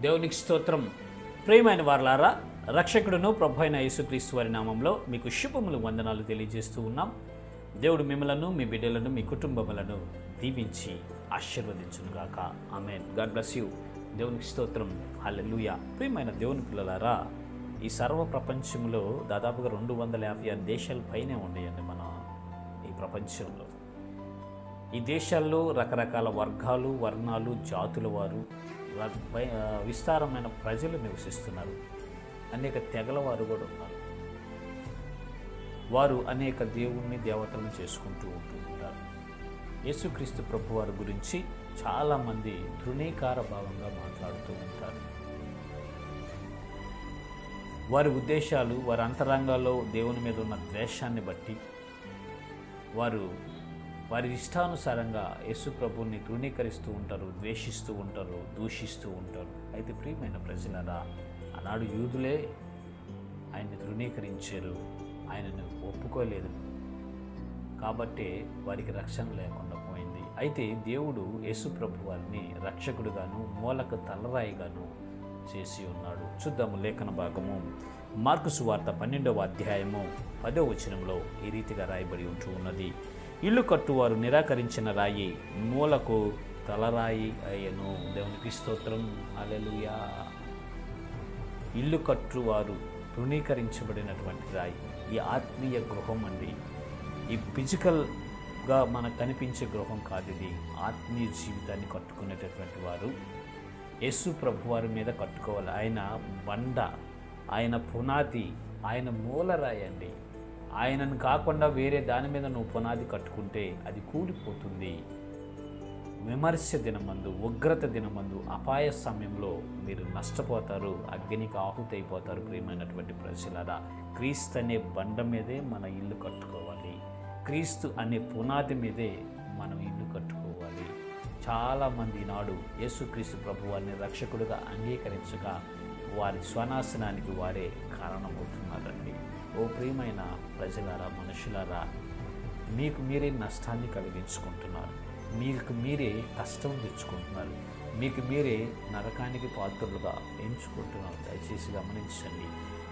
దేవునికి స్తోత్రం. ప్రియమైన వారలారా, రక్షకుడును ప్రభు అయిన యేసుక్రీస్తు వారి నామంలో మీకు శుభములు వందనాలు తెలియజేస్తూ ఉన్నాం. దేవుడు మిమ్మలను, మీ బిడ్డలను, మీ కుటుంబములను దీవించి ఆశీర్వదించునుగాక. ఆమేన్. God bless you. దేవునికి స్తోత్రం. హల్లెలూయా. ప్రియమైన దేవుని పిల్లలారా, ఈ సర్వ ప్రపంచంలో దాదాపుగా 256 దేశాల పైనే ఉన్నాయండి మన ఈ ప్రపంచంలో. ఈ దేశాల్లో రకరకాల వర్గాలు, వర్ణాలు, జాతుల వారు, విస్తారమైన ప్రజలు నివసిస్తున్నారు. అనేక తెగల వారు కూడా ఉన్నారు. వారు అనేక దేవుణ్ణి, దేవతలను చేసుకుంటూ ఉంటారు. యేసుక్రీస్తు ప్రభు వారి గురించి చాలామంది తృణీకార భావంగా మాట్లాడుతూ ఉంటారు. వారి ఉద్దేశాలు, వారి అంతరంగాల్లో దేవుని మీద ఉన్న ద్వేషాన్ని బట్టి వారి ఇష్టానుసారంగా యేసు ప్రభువుని తృణీకరిస్తూ ఉంటారు, ద్వేషిస్తూ ఉంటారు, దూషిస్తూ ఉంటారు. అయితే ప్రియమైన ప్రజలారా, ఆనాడు యూదులే ఆయన్ని తృణీకరించారు, ఆయనను ఒప్పుకోలేదు. కాబట్టే వారికి రక్షణ లేకుండా పోయింది. అయితే దేవుడు యేసు ప్రభు వారిని రక్షకుడుగాను, మూలకు తలరాయిగాను చేసి ఉన్నాడు. చూద్దాము లేఖన భాగము. మార్కు సువార్త 12వ అధ్యాయము 10వ వచనంలో ఈ రీతిగా రాయబడి ఉంటూ ఉన్నది. ఇల్లు కట్టువారు నిరాకరించిన రాయి మూలకు తలరాయి అయ్యను. దేవునికి స్తోత్రం. హల్లెలూయా. ఇల్లు కట్టువారు తృణీకరించబడినటువంటి రాయి. ఈ ఆత్మీయ గృహం అండి. ఈ ఫిజికల్గా మనకు కనిపించే గృహం కాదు ఇది. ఆత్మీయ జీవితాన్ని కట్టుకునేటటువంటి వారు యేసు ప్రభు వారి మీద కట్టుకోవాలి. ఆయన బండ, ఆయన పునాది, ఆయన మూలరాయి అండి. ఆయనను కాకుండా వేరే దాని మీద నువ్వు పునాది కట్టుకుంటే అది కూలిపోతుంది. విమర్శ దినమందు, ఉగ్రత దినమందు, అపాయ సమయంలో మీరు నష్టపోతారు, అగ్నికి ఆహుతైపోతారు. ప్రియమైనటువంటి ప్రజలారా, క్రీస్తు అనే బండ మీదే మన ఇల్లు కట్టుకోవాలి. క్రీస్తు అనే పునాది మీదే మనం ఇల్లు కట్టుకోవాలి. చాలామంది నాడు యేసుక్రీస్తు ప్రభు వారిని రక్షకుడుగా అంగీకరించగా వారి స్వనాశనానికి వారే కారణమవుతున్నారండి. ఓ ప్రియమైన ప్రజలారా, మనుషులారా, మీకు మీరే నష్టాన్ని కలిగించుకుంటున్నారు, మీకు మీరే కష్టం తెచ్చుకుంటున్నారు, మీకు మీరే నరకానికి పాత్రులుగా ఎంచుకుంటున్నారు. దయచేసి గమనించండి.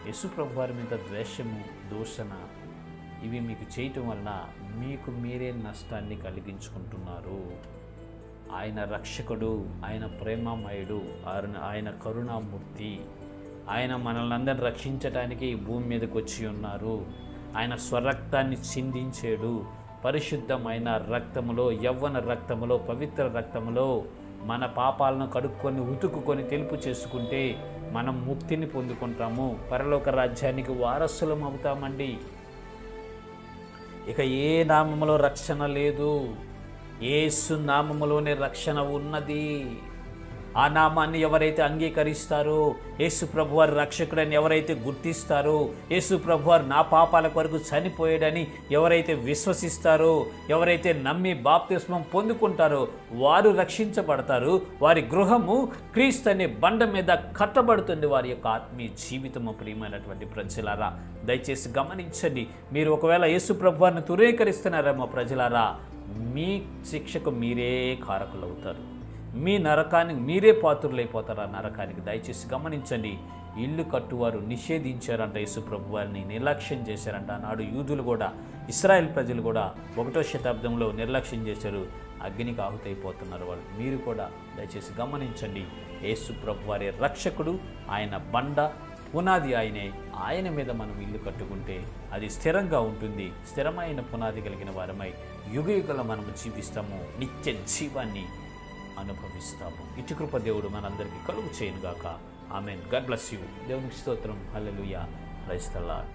యేసు ప్రభు వారి మీద ద్వేషము, దూషణ ఇవి మీకు చేయటం వలన మీకు మీరే నష్టాన్ని కలిగించుకుంటున్నారు. ఆయన రక్షకుడు, ఆయన ప్రేమమయుడు, ఆయన కరుణామూర్తి. ఆయన మనల్ని అందరిని రక్షించడానికి ఈ భూమి మీదకి వచ్చి ఉన్నారు. ఆయన స్వరక్తాన్ని చిందించాడు. పరిశుద్ధమైన రక్తములో, యవ్వన రక్తములో, పవిత్ర రక్తములో మన పాపాలను కడుక్కొని, ఉతుకుకొని, తెలుపు చేసుకుంటే మనం ముక్తిని పొందుకుంటాము, పరలోక రాజ్యానికి వారసులం అవుతామండి. ఇక ఏ నామములో రక్షణ లేదు, యేసు నామములోనే రక్షణ ఉన్నది. ఆ నామాన్ని ఎవరైతే అంగీకరిస్తారో, యేసు ప్రభువారు రక్షకుడని ఎవరైతే గుర్తిస్తారో, యేసు ప్రభువారు నా పాపాల కొరకు చనిపోయాడని ఎవరైతే విశ్వసిస్తారో, ఎవరైతే నమ్మి బాప్తిస్మం పొందుకుంటారో వారు రక్షించబడతారు. వారి గృహము క్రీస్తు అనే బండ మీద కట్టబడుతుంది. వారి యొక్క ఆత్మీయ జీవితము. ప్రియమైనటువంటి ప్రజలారా, దయచేసి గమనించండి. మీరు ఒకవేళ యేసు ప్రభువారిని తృణీకరిస్తున్నారేమో ప్రజలారా, మీ శిక్షకు మీరే కారకులవుతారు. మీ నరకానికి మీరే పాత్రులైపోతారు. ఆ నరకానికి దయచేసి గమనించండి. ఇల్లు కట్టువారు నిషేధించారంట, యేసు ప్రభు వారిని నిర్లక్ష్యం చేశారంట. నాడు యూదులు కూడా, ఇశ్రాయేల్ ప్రజలు కూడా 1వ శతాబ్దంలో నిర్లక్ష్యం చేశారు, అగ్నికి ఆహుతైపోతున్నారు వాళ్ళు. మీరు కూడా దయచేసి గమనించండి. యేసు ప్రభు వారి రక్షకుడు, ఆయన బండ, పునాది ఆయనే. ఆయన మీద మనం ఇల్లు కట్టుకుంటే అది స్థిరంగా ఉంటుంది. స్థిరమైన పునాది కలిగిన వారమై యుగయుగంలో మనము జీవిస్తాము, నిత్య జీవాన్ని అనుభవిస్తాము. ఇటు కృప దేవుడు మనందరికీ కలుగు చేయనుగాక. ఆమేన్. God bless you. దేవునికి స్తోత్రం. హల్లెలూయా. Praise the lord.